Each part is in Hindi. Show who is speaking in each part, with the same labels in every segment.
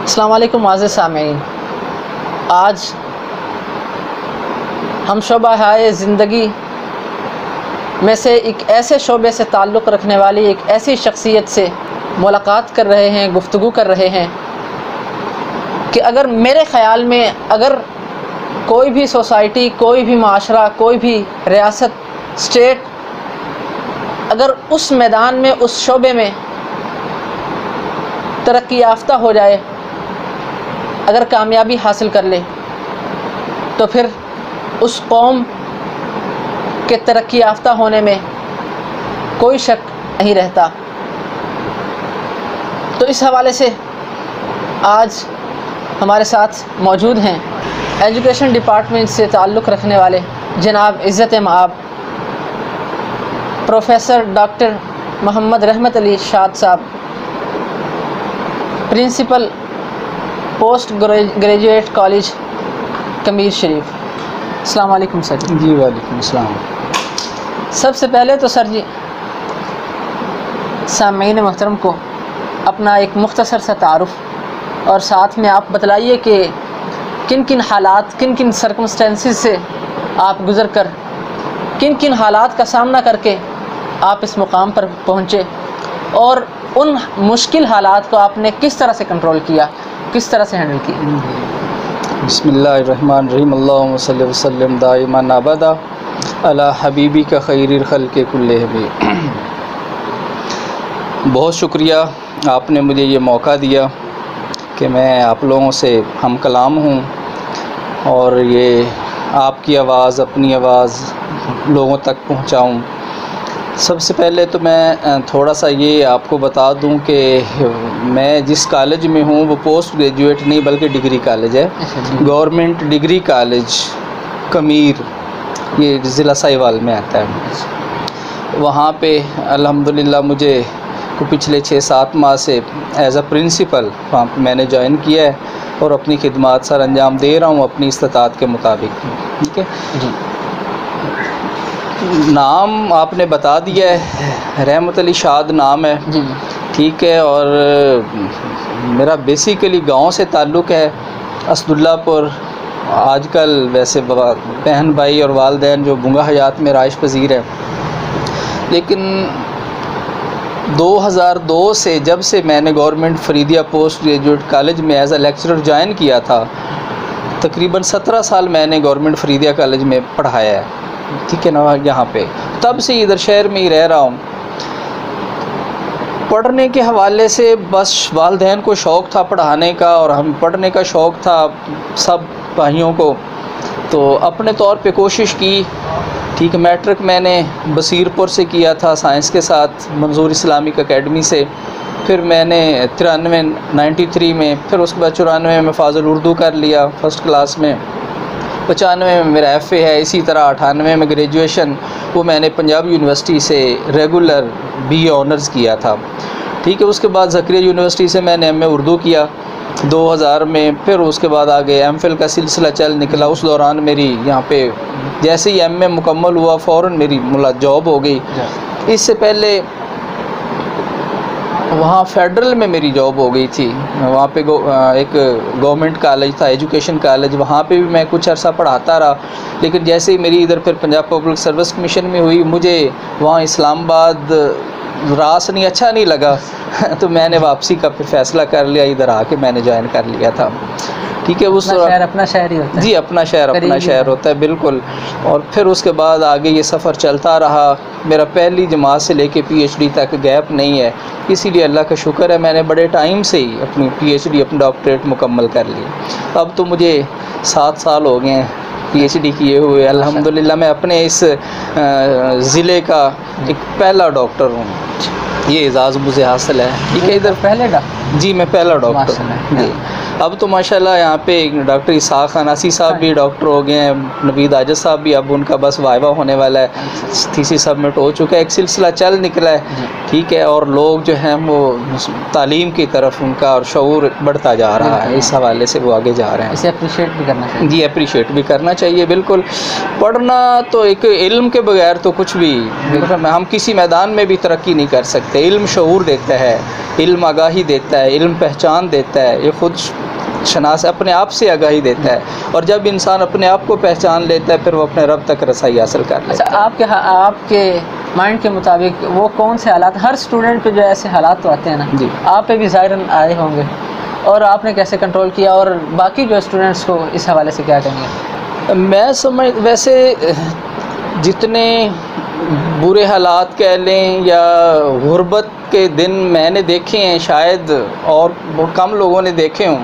Speaker 1: अस्सलाम वालेकुम मुअज़्ज़िज़ सामीईन। आज हम शोबा-ए ज़िंदगी में से एक ऐसे शोबे से ताल्लुक़ रखने वाली एक ऐसी शख्सियत से मुलाकात कर रहे हैं, गुफ्तगू कर रहे हैं कि अगर मेरे ख़याल में अगर कोई भी सोसाइटी, कोई भी माशरा, कोई भी रियासत, स्टेट अगर उस मैदान में, उस शोबे में तरक्की याफ्ता हो जाए, अगर कामयाबी हासिल कर ले, तो फिर उस कौम के तरक्की याफ्ता होने में कोई शक नहीं रहता। तो इस हवाले से आज हमारे साथ मौजूद हैं एजुकेशन डिपार्टमेंट से ताल्लुक़ रखने वाले जनाब इज़्ज़त माब प्रोफेसर डॉक्टर मोहम्मद रहमत अली शाद साहब, प्रिंसिपल पोस्ट ग्रेजुएट कॉलेज कमीर शरीफ। अस्सलाम वालेकुम सर।
Speaker 2: जी वालेकुम अस्सलाम।
Speaker 1: सबसे पहले तो सर जी सामीन मोहतरम को अपना एक मुख्तसर सा तारुफ़ और साथ में आप बतलाइए कि किन किन हालात, किन किन सर्कमस्टेंसेस से आप गुज़र कर, किन किन हालात का सामना करके आप इस मुकाम पर पहुँचे और उन मुश्किल हालात को आपने किस तरह से कंट्रोल किया, किस तरह से हैंडल किया।
Speaker 2: बिस्मिल्लाहिर्रहमानिर्रहीम। अल्लाहुम्मा सल्लि व सल्लिम दाइमन अबदा अला हबीबी का खैरिल खल्क़ि कुल्लिहिम। बहुत शुक्रिया आपने मुझे ये मौका दिया कि मैं आप लोगों से हम कलाम हूँ और ये आपकी आवाज़, अपनी आवाज़ लोगों तक पहुँचाऊँ। सबसे पहले तो मैं थोड़ा सा ये आपको बता दूं कि मैं जिस कॉलेज में हूँ वो पोस्ट ग्रेजुएट नहीं बल्कि डिग्री कॉलेज है, गवर्नमेंट डिग्री कॉलेज कमीर, ये ज़िला साहिवाल में आता है। वहाँ पे अल्हम्दुलिल्लाह मुझे पिछले 6-7 माह से एज अ प्रिंसिपल वहाँ पे मैंने ज्वाइन किया है और अपनी खिदमत सर अंजाम दे रहा हूँ अपनी इस्तात के मुताबिक। ठीक है जी। नाम आपने बता दिया है, रहमत अली शाद नाम है जी। ठीक है। और मेरा बेसिकली गांव से ताल्लुक़ है, असदुल्लापुर। आजकल वैसे बहन भाई और वालदैन जो बुंगा हयात में राइश पजीर है, लेकिन 2002 से जब से मैंने government Faridia post graduate college में एज अ लेक्चरर ज्वाइन किया था, तकरीबन 17 साल मैंने गवर्नमेंट फरीदिया कॉलेज में पढ़ाया है। ठीक है ना, यहाँ पे तब से इधर शहर में ही रह रहा हूँ। पढ़ने के हवाले से बस वालदैन को शौक़ था पढ़ाने का और हम पढ़ने का शौक़ था सब भाइयों को, तो अपने तौर पे कोशिश की। ठीक है, मैट्रिक मैंने बसीरपुर से किया था साइंस के साथ, मंजूर इस्लामिक एकेडमी से। फिर मैंने 93 में, फिर उसके बाद 94 में फ़ाज़िल उर्दू कर लिया फर्स्ट क्लास में। 95 में मेरा FA है। इसी तरह 98 में ग्रेजुएशन वो मैंने पंजाब यूनिवर्सिटी से रेगुलर BA ऑनर्स किया था। ठीक है, उसके बाद ज़करिया यूनिवर्सिटी से मैंने MA उर्दू किया 2000 में। फिर उसके बाद आगे MPhil का सिलसिला चल निकला। उस दौरान मेरी यहाँ पे जैसे ही MA मुकम्मल हुआ फ़ौरन मेरी जॉब हो गई। इससे पहले वहाँ फेडरल में मेरी जॉब हो गई थी। वहाँ पे एक गवर्नमेंट कॉलेज था, एजुकेशन कॉलेज, वहाँ पे भी मैं कुछ अर्सा पढ़ाता रहा। लेकिन जैसे ही मेरी इधर फिर पंजाब पब्लिक सर्विस कमीशन में हुई, मुझे वहाँ इस्लामाबाद रास नहीं अच्छा नहीं लगा तो मैंने वापसी का फिर फ़ैसला कर लिया, इधर आके मैंने ज्वाइन कर लिया था। ठीक है, उस
Speaker 1: शहर अपना शहर ही होता है जी,
Speaker 2: अपना शहर होता है बिल्कुल। और फिर उसके बाद आगे ये सफ़र चलता रहा। मेरा पहली जमात से लेके PhD तक गैप नहीं है, इसीलिए अल्लाह का शुक्र है मैंने बड़े टाइम से ही अपनी PhD, अपनी डॉक्टरेट मुकम्मल कर ली। अब तो मुझे 7 साल हो गए हैं PhD किए हुए। अल्हम्दुलिल्लाह मैं अपने इस ज़िले का एक पहला डॉक्टर हूँ, ये एजाज़ मुझे हासिल है। ठीक है, इधर
Speaker 1: पहले डॉक्टर
Speaker 2: जी, मैं पहला डॉक्टर जी। अब तो माशाल्लाह यहाँ पे डॉक्टर इसाक अनासी साहब भी डॉक्टर हो गए हैं, नवीद आजद साहब भी, अब उनका बस वाइवा होने वाला है, थीसिस सबमिट हो चुका है, एक सिलसिला चल निकला है, ठीक है। और लोग जो हैं वो तालीम की तरफ उनका और शऊर बढ़ता जा रहा है, इस हवाले से वो आगे जा रहे हैं।
Speaker 1: इसे अप्रिशिएट भी करना चाहिए।
Speaker 2: जी, अप्रिशिएट भी करना चाहिए, बिल्कुल। पढ़ना तो एक इल्म के बगैर तो कुछ भी, हम किसी मैदान में भी तरक्की नहीं कर सकते। इल्म शऊर देता है, इल्म आगाही देता है, इल्म पहचान देता है, ये खुद शनास अपने आप से आगाही देता है, और जब इंसान अपने आप को पहचान लेता है फिर वो अपने रब तक रसाई हासिल कर लेता है।
Speaker 1: अच्छा, आपके माइंड के मुताबिक वो कौन से हालात, हर स्टूडेंट पे जो ऐसे हालात तो आते हैं ना
Speaker 2: जी,
Speaker 1: आप पे भी ज़ाहिरन आए होंगे, और आपने कैसे कंट्रोल किया, और बाकी जो स्टूडेंट्स को इस हवाले से क्या कहेंगे?
Speaker 2: मैं समझ वैसे जितने बुरे हालात कह लें या गुर्बत के दिन मैंने देखे हैं, शायद और बहुत कम लोगों ने देखे हों।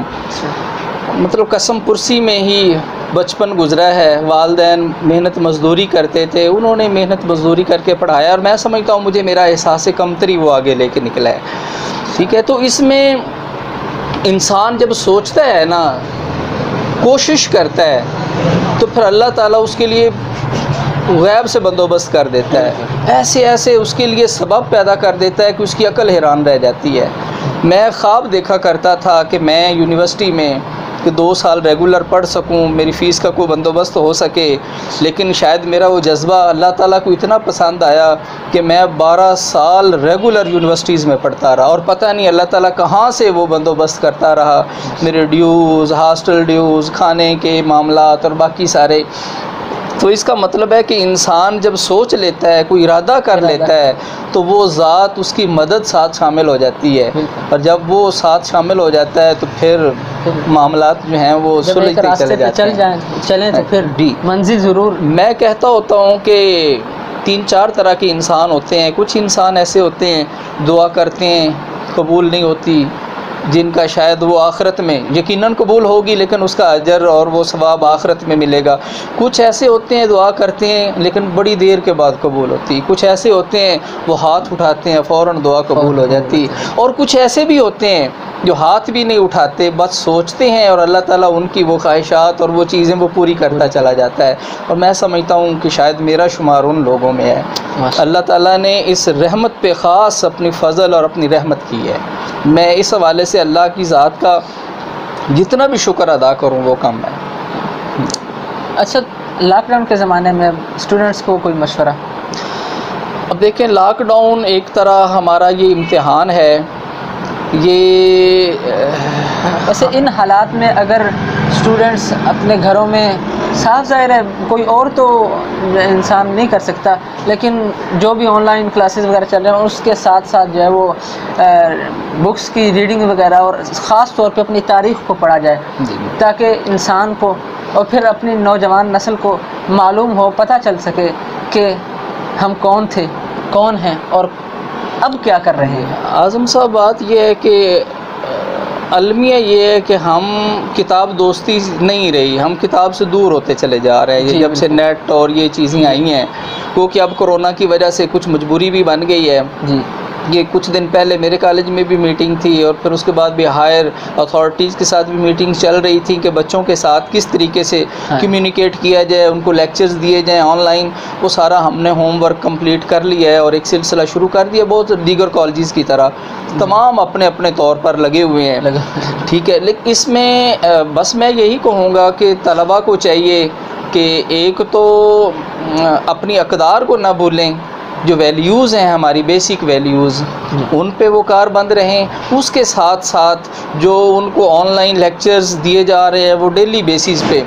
Speaker 2: मतलब कसम पुरसी में ही बचपन गुजरा है, वालिदैन मेहनत मज़दूरी करते थे, उन्होंने मेहनत मज़दूरी करके पढ़ाया, और मैं समझता हूँ मुझे मेरा एहसास कमतरी वो आगे लेके निकला है, ठीक है। तो इसमें इंसान जब सोचता है ना, कोशिश करता है, तो फिर अल्लाह ताला उसके लिए गैब से बंदोबस्त कर देता है, ऐसे ऐसे उसके लिए सबब पैदा कर देता है कि उसकी अकल हैरान रह जाती है। मैं ख्वाब देखा करता था कि मैं यूनिवर्सिटी में कि 2 साल रेगुलर पढ़ सकूं, मेरी फ़ीस का कोई बंदोबस्त हो सके, लेकिन शायद मेरा वो जज्बा अल्लाह ताला को इतना पसंद आया कि मैं 12 साल रेगुलर यूनिवर्सिटीज़ में पढ़ता रहा, और पता नहीं अल्लाह ताला कहाँ से वो बंदोबस्त करता रहा, मेरे ड्यूज़, हॉस्टल ड्यूज़, खाने के मामलात और बाकी सारे। तो इसका मतलब है कि इंसान जब सोच लेता है, कोई इरादा कर लेता है, तो वो ज़ात उसकी मदद साथ शामिल हो जाती है, और जब वो साथ शामिल हो जाता है तो फिर मामलात जो हैं वो सुलझते चले जाते हैं।
Speaker 1: चलें तो फिर मंजिल ज़रूर।
Speaker 2: मैं कहता होता हूँ कि 3-4 तरह के इंसान होते हैं। कुछ इंसान ऐसे होते हैं दुआ करते हैं, कबूल नहीं होती, जिनका शायद वो आखिरत में यकीनन कबूल होगी, लेकिन उसका अजर और वो सवाब आखिरत में मिलेगा। कुछ ऐसे होते हैं दुआ करते हैं लेकिन बड़ी देर के बाद कबूल होती। कुछ ऐसे होते हैं वो हाथ उठाते हैं फ़ौरन दुआ कबूल हो जाती। और कुछ ऐसे भी होते हैं जो हाथ भी नहीं उठाते, बस सोचते हैं और अल्लाह ताला उनकी वो ख्वाहिशात और वो चीज़ें वो पूरी करता चला जाता है। और मैं समझता हूँ कि शायद मेरा शुमार उन लोगों में है। अल्लाह ताला ने इस रहमत पे ख़ास अपनी फ़ज़ल और अपनी रहमत की है। मैं इस हवाले से अल्लाह की ज़ात का जितना भी शुक्र अदा करूँ वो कम है।
Speaker 1: अच्छा, लॉकडाउन के ज़माने में स्टूडेंट्स को कोई मशवरा?
Speaker 2: अब देखें, लॉकडाउन एक तरह हमारा ये इम्तिहान है। ये
Speaker 1: वैसे इन हालात में अगर स्टूडेंट्स अपने घरों में, साफ ज़ाहिर है कोई और तो इंसान नहीं कर सकता, लेकिन जो भी ऑनलाइन क्लासेस वगैरह चल रहे हैं उसके साथ साथ जो है वो बुक्स की रीडिंग वगैरह और ख़ास तौर पे अपनी तारीख़ को पढ़ा जाए, ताकि इंसान को और फिर अपनी नौजवान नस्ल को मालूम हो, पता चल सके कि हम कौन थे, कौन हैं और अब क्या कर रहे हैं।
Speaker 2: आज़म साहब, बात यह है कि अलमिया ये है कि हम किताब दोस्ती नहीं रही, हम किताब से दूर होते चले जा रहे हैं। ये जब से नेट और ये चीज़ें आई हैं, क्योंकि अब कोरोना की वजह से कुछ मजबूरी भी बन गई है जी। ये कुछ दिन पहले मेरे कॉलेज में भी मीटिंग थी और फिर उसके बाद भी हायर अथॉरिटीज़ के साथ भी मीटिंग चल रही थी कि बच्चों के साथ किस तरीके से कम्युनिकेट किया जाए, उनको लेक्चर्स दिए जाएँ ऑनलाइन। वो सारा हमने होमवर्क कंप्लीट कर लिया है और एक सिलसिला शुरू कर दिया। बहुत दीगर कॉलेजेस की तरह तमाम अपने अपने तौर पर लगे हुए हैं, ठीक है। लेकिन इसमें बस मैं यही कहूँगा कि तलबा को चाहिए कि एक तो अपनी अक़दार को ना भूलें, जो वैल्यूज़ हैं हमारी बेसिक वैल्यूज़, उन पे वो कारबंद रहें। उसके साथ साथ जो उनको ऑनलाइन लेक्चर्स दिए जा रहे हैं वो डेली बेसिस पे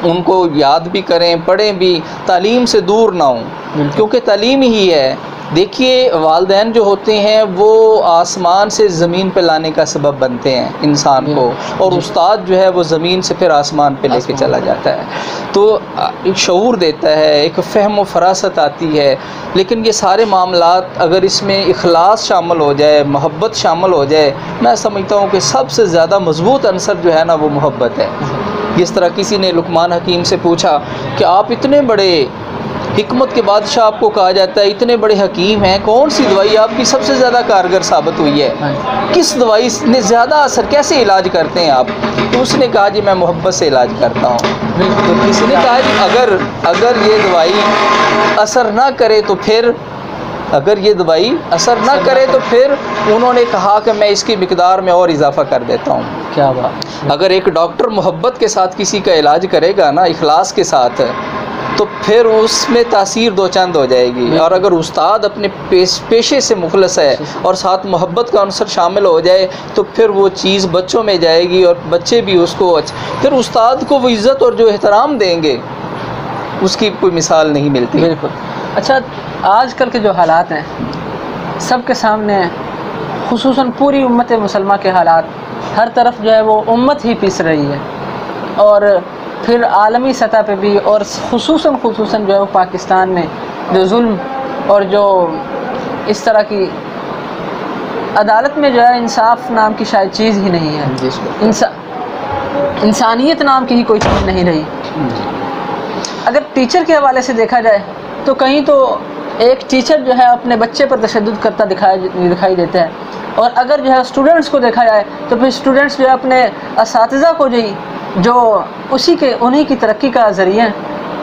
Speaker 2: उनको याद भी करें, पढ़ें भी, तालीम से दूर ना हों, क्योंकि तालीम ही है। देखिए, वालिदैन जो होते हैं वो आसमान से ज़मीन पे लाने का सबब बनते हैं इंसान को, और उस्ताद जो है वो ज़मीन से फिर आसमान पे लेके चला जाता है। तो एक शऊर देता है, एक फ़हम व फ़रासत आती है। लेकिन ये सारे मामलात अगर इसमें इखलास शामिल हो जाए, मोहब्बत शामिल हो जाए, मैं समझता हूँ कि सबसे ज़्यादा मज़बूत अंसर जो है ना वो मोहब्बत है। जिस तरह किसी ने लुकमान हकीम से पूछा कि आप इतने बड़े हिकमत के बादशाह आपको कहा जाता है, इतने बड़े हकीम हैं, कौन सी दवाई आपकी सबसे ज़्यादा कारगर साबित हुई है, किस दवाई ने ज़्यादा असर, कैसे इलाज करते हैं आप? तो उसने कहा जी मैं मोहब्बत से इलाज करता हूँ। तो किसी ने कहा जी अगर ये दवाई असर ना करे तो फिर, अगर ये दवाई असर ना करे तो फिर उन्होंने कहा कि मैं इसकी मिकदार में और इजाफा कर देता हूँ।
Speaker 1: क्या बात।
Speaker 2: अगर एक डॉक्टर मोहब्बत के साथ किसी का इलाज करेगा ना, इखलास के साथ, तो फिर उसमें तासीर दो चंद हो जाएगी। और अगर उस्ताद अपने पेशे से मुखलस है और साथ मोहब्बत का अंसर शामिल हो जाए तो फिर वो चीज़ बच्चों में जाएगी और बच्चे भी उसको फिर उस्ताद को वो इज़्ज़त और जो एहतराम देंगे उसकी कोई मिसाल नहीं मिलती।
Speaker 1: बिल्कुल। अच्छा, आजकल के जो हालात हैं सबके सामने हैं, खुसूसन पूरी उम्मत मुसलमान के हालात, हर तरफ जो है वो उम्मत ही पिस रही है, और फिर आलमी सतह पे भी, और खुसूसन जो है वो पाकिस्तान में जो जुल्म और जो इस तरह की अदालत में जो है इंसाफ नाम की शायद चीज़ ही नहीं है, इंसानियत नाम की ही कोई चीज़ नहीं रही। अगर टीचर के हवाले से देखा जाए तो कहीं तो एक टीचर जो है अपने बच्चे पर तशद्दुद करता दिखाई देता है, और अगर जो है स्टूडेंट्स को देखा जाए तो फिर स्टूडेंट्स जो है अपने असातिज़ा को जो उन्हीं की तरक्की का ज़रिया है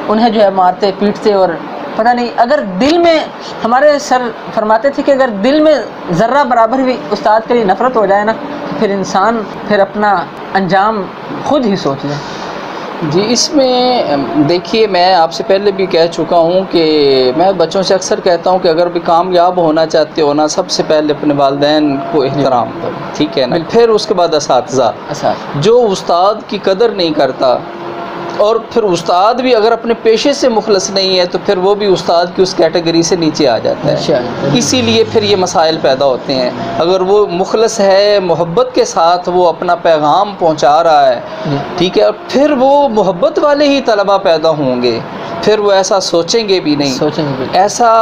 Speaker 1: उन्हें जो है मारते पीटते, और पता नहीं, अगर दिल में, हमारे सर फरमाते थे कि अगर दिल में ज़र्रा बराबर भी उस्ताद के लिए नफ़रत हो जाए ना, फिर इंसान फिर अपना अंजाम खुद ही सोच ले।
Speaker 2: जी, इसमें देखिए, मैं आपसे पहले भी कह चुका हूँ कि मैं बच्चों से अक्सर कहता हूँ कि अगर भी कामयाब होना चाहते हो ना, सबसे पहले अपने वालिदैन को एहतराम दो, ठीक है ना, फिर उसके बाद असातिज़ा। जो उस्ताद की कदर नहीं करता, और फिर उस्ताद भी अगर अपने पेशे से मुखलस नहीं है तो फिर वो भी उस्ताद की उस कैटेगरी से नीचे आ जाता है। इसीलिए फिर ये मसाइल पैदा होते हैं। अगर वो मुखलस है, मोहब्बत के साथ वो अपना पैगाम पहुंचा रहा है, ठीक है, और फिर वो मोहब्बत वाले ही तलबा पैदा होंगे, फिर वो ऐसा सोचेंगे भी नहीं। ऐसा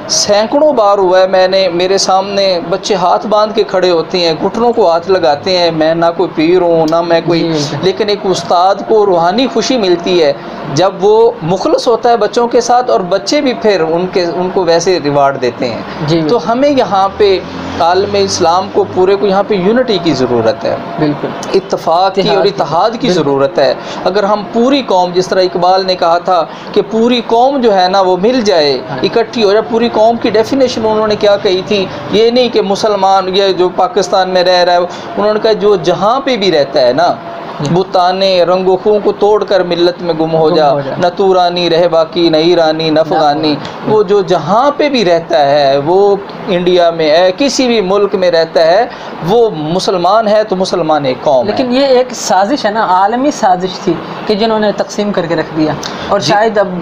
Speaker 2: सैकड़ों बार हुआ है, मेरे सामने बच्चे हाथ बांध के खड़े होते हैं, घुटनों को हाथ लगाते हैं, मैं ना कोई पीर हूँ ना मैं कोई, लेकिन एक उस्ताद को रूहानी खुशी मिलती है जब वो मुखलस होता है बच्चों के साथ, और बच्चे भी फिर उनको वैसे रिवार्ड देते हैं। तो हमें यहाँ पे आलम इस्लाम को पूरे को यहाँ पे यूनिटी की ज़रूरत है, बिल्कुल इत्तेफाक की और इत्तेहाद की ज़रूरत है। अगर हम पूरी कौम, जिस तरह इकबाल ने कहा था कि पूरी कौम जो है ना वो मिल जाए, इकट्ठी हो जाए, पूरी कौम की डेफिनेशन उन्होंने क्या कही थी, ये नहीं कि मुसलमान ये जो पाकिस्तान में रह रहा है, उन्होंने कहा जो जहाँ पे भी रहता है ना, बुताने रंगो खून को तोड़कर मिल्लत में गुम हो जा, न तू रानी रहे बाकी न ईरानी न अफगानी, वो जो जहाँ पे भी रहता है, वो इंडिया में है, किसी भी मुल्क में रहता है, वो मुसलमान है तो मुसलमान एक कौम।
Speaker 1: लेकिन ये एक साजिश है ना, आलमी साजिश थी कि जिन्होंने तकसीम करके रख दिया, और शायद अब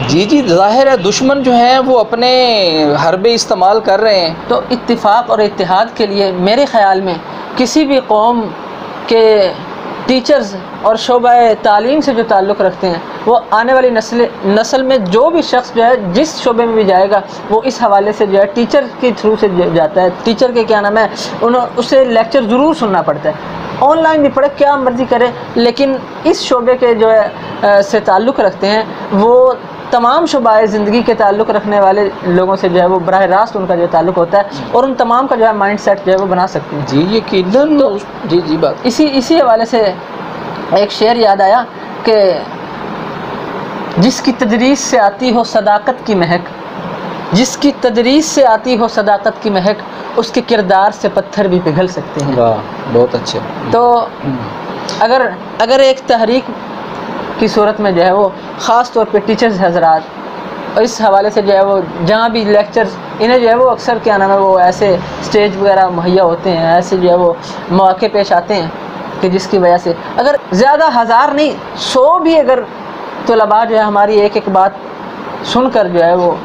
Speaker 2: जी जाहिर है दुश्मन जो हैं वो अपने हरबे इस्तेमाल कर रहे हैं।
Speaker 1: तो इत्तिफाक और इत्तेहाद के लिए मेरे ख़्याल में किसी भी कौम के टीचर्स और शोबे तालीम से जो ताल्लुक़ रखते हैं, वो आने वाली नस्ल में जो भी शख्स जो है जिस शोबे में भी जाएगा, वो इस हवाले से जो है टीचर के थ्रू से जाता है। टीचर के क्या नाम है, उसे लेक्चर ज़रूर सुनना पड़ता है, ऑनलाइन भी पढ़े, क्या मर्ज़ी करे, लेकिन इस शोबे के जो है से ताल्लुक़ रखते हैं, वो तमाम शुबाए ज़िंदगी के ताल्लुक़ रखने वाले लोगों से जो है वो बराह रास्त उनका जो ताल्लुक़ होता है, और उन तमाम का जो है माइंड सेट जो है वो बना सकते हैं।
Speaker 2: जी यकीनन। तो जी बात
Speaker 1: इसी हवाले से एक शेर याद आया कि जिसकी तदरीस से आती हो सदाकत की महक, जिसकी तदरीस से आती हो सदाकत की महक, उसके किरदार से पत्थर भी पिघल सकते हैं।
Speaker 2: वाह, बहुत अच्छे।
Speaker 1: तो अगर एक तहरीक की सूरत में जो है वो ख़ास तौर पे टीचर्स हजरात, और इस हवाले से जो है वो जहाँ भी लेक्चर्स, इन्हें जो है वो अक्सर क्या नाम है वो ऐसे स्टेज वगैरह मुहैया होते हैं, ऐसे जो है वो मौके पेश आते हैं कि जिसकी वजह से अगर ज़्यादा हज़ार नहीं 100 भी अगर तलबा जो है हमारी एक एक बात सुनकर जो है वो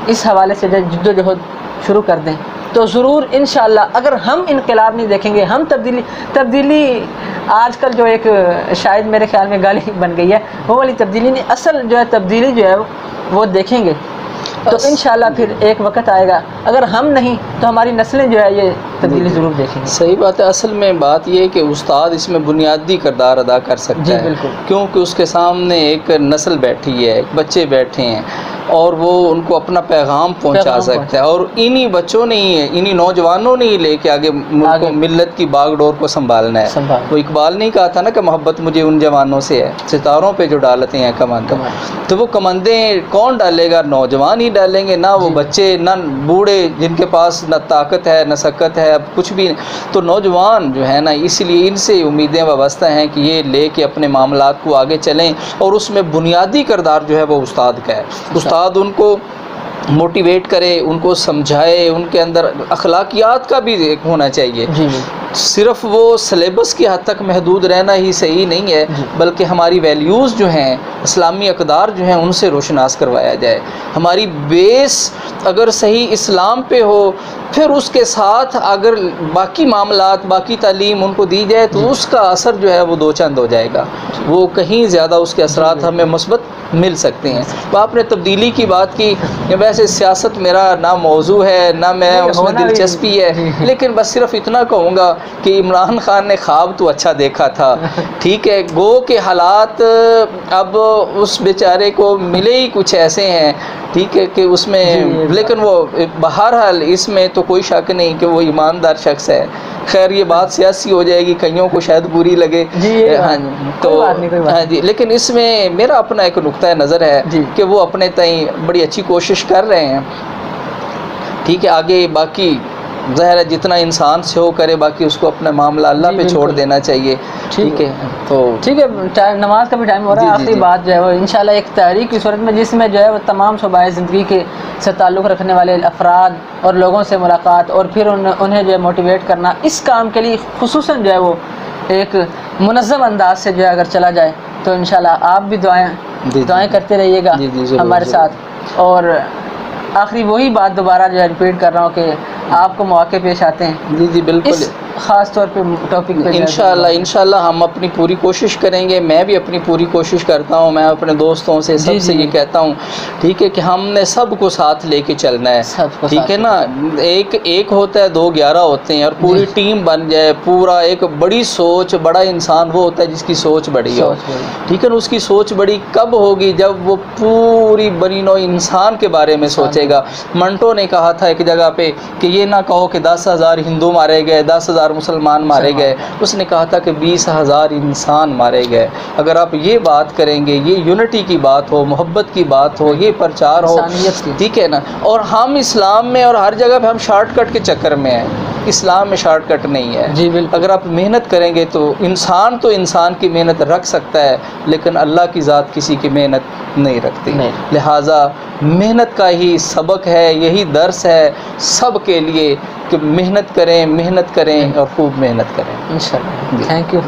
Speaker 1: इस हवाले से जद्दोजहद शुरू कर दें, तो ज़रूर इंशाअल्लाह, अगर हम इनकलाब नहीं देखेंगे, हम तब्दीली आजकल जो एक शायद मेरे ख्याल में गाली बन गई है, वो वाली तब्दीली नहीं, असल जो है तब्दीली जो है वो देखेंगे तो इंशाल्लाह फिर एक वक्त आएगा, अगर हम नहीं तो हमारी नस्लें जो है ये तब्दीली ज़रूर देखेंगे।
Speaker 2: सही बात है। असल में बात ये है कि उस्ताद इसमें बुनियादी किरदार अदा कर सकता है,
Speaker 1: बिल्कुल,
Speaker 2: क्योंकि उसके सामने एक नस्ल बैठी है, बच्चे बैठे हैं और वो उनको अपना पैगाम पहुंचा सकता है। और इन्हीं बच्चों ने ही, इन्हीं नौजवानों ने ही लेके आगे मुल्क को, मिल्लत की बागडोर को संभालना है। वो इकबाल नहीं कहा था ना कि मोहब्बत मुझे उन जवानों से है सितारों पे जो डालते हैं कमंद। तो वो कमंदे कौन डालेगा? नौजवान ही डालेंगे, ना वो बच्चे, ना बूढ़े जिनके पास न ताकत है न सकत है, अब कुछ भी। तो नौजवान जो है ना, इसलिए इनसे उम्मीदें वाबस्ता हैं कि ये लेके अपने मामलात को आगे चलें। और उसमें बुनियादी किरदार जो है वो उस्ताद का है। उस्ताद उनको मोटिवेट करे, उनको समझाए, उनके अंदर अखलाकियात का भी एक होना चाहिए। सिर्फ वो सिलेबस की हद तक महदूद रहना ही सही नहीं है, बल्कि हमारी वैल्यूज़ जो हैं, इस्लामी अक़दार जो हैं, उनसे रोशनास करवाया जाए। हमारी बेस अगर सही इस्लाम पे हो, फिर उसके साथ अगर बाकी मामलात, बाकी तालीम उनको दी जाए तो उसका असर जो है वो दो चंद हो जाएगा, वो कहीं ज़्यादा उसके असरात हमें मुस्बत मिल सकते हैं। तो आपने तब्दीली की बात की, वैसे सियासत मेरा ना मौजू है ना मैं उसमें दिलचस्पी है, लेकिन बस सिर्फ इतना कहूँगा कि इमरान खान ने ख्वाब तो अच्छा देखा था, ठीक है, गो के हालात अब उस बेचारे को मिले ही कुछ ऐसे हैं, ठीक है, कि उसमें, लेकिन वो बहरहाल इसमें तो कोई शक नहीं कि वो ईमानदार शख्स है। खैर ये बात सियासी हो जाएगी, कईयों को शायद बुरी लगे, हाँ तो हाँ जी, लेकिन इसमें मेरा अपना एक नुक्ता नज़र है कि वो अपने तई बड़ी अच्छी कोशिश कर रहे हैं, ठीक है। आगे बाकी ज़ाहिर है जितना इंसान से हो करे, बाकी उसको अपना मामला अल्लाह पे छोड़ देना चाहिए, ठीक है। तो
Speaker 1: ठीक है, नमाज का भी टाइम हो रहा है। आखिरी बात जो है वो इंशाल्लाह एक तहरीक की सूरत में, जिसमें जो है वो तमाम शोबाए ज़िंदगी के से ताल्लुक़ रखने वाले अफराद और लोगों से मुलाकात और फिर उन्हें जो है मोटिवेट करना, इस काम के लिए ख़ुसूसन जो है वो एक मुनज़्ज़म अंदाज से जो है अगर चला जाए तो इंशाल्लाह आप भी दुआएं करते रहिएगा हमारे साथ। और आखिरी वही बात दोबारा जो है रिपीट कर रहा हूँ कि आपको मौके पेश आते हैं।
Speaker 2: जी बिल्कुल,
Speaker 1: ख़ास तौर पे टॉपिक पे
Speaker 2: इंशाल्लाह हम अपनी पूरी कोशिश करेंगे। मैं भी अपनी पूरी कोशिश करता हूँ, मैं अपने दोस्तों से सबसे ये कहता हूँ, ठीक है, कि हमने सबको साथ लेके चलना है, ठीक है ना। एक होता है, 2-11 होते हैं, और पूरी टीम बन जाए, पूरा एक बड़ी सोच, बड़ा इंसान वो होता है जिसकी सोच बड़ी हो, ठीक है ना। उसकी सोच बड़ी कब होगी? जब वो पूरी बनी नौ इंसान के बारे में सोचेगा। मंटो ने कहा था एक जगह पे कि ये ना कहो कि 10,000 हिंदू मारे गए, 10,000 मुसलमान मारे गए, उसने कहा था कि 20,000 इंसान मारे गए। अगर आप ये बात करेंगे, ये यूनिटी की बात हो, मोहब्बत की बात हो, ये प्रचार हो, ठीक है ना। और हम इस्लाम में और हर जगह पे हम शॉर्टकट के चक्कर में हैं, इस्लाम में शॉर्टकट नहीं है जी। बिल्कुल, अगर आप मेहनत करेंगे तो इंसान की मेहनत रख सकता है, लेकिन अल्लाह की ज़ात किसी की मेहनत नहीं रखती। लिहाजा मेहनत का ही सबक है, यही दर्स है सब के लिए कि मेहनत करें और खूब मेहनत करें इंशाल्लाह। Thank you.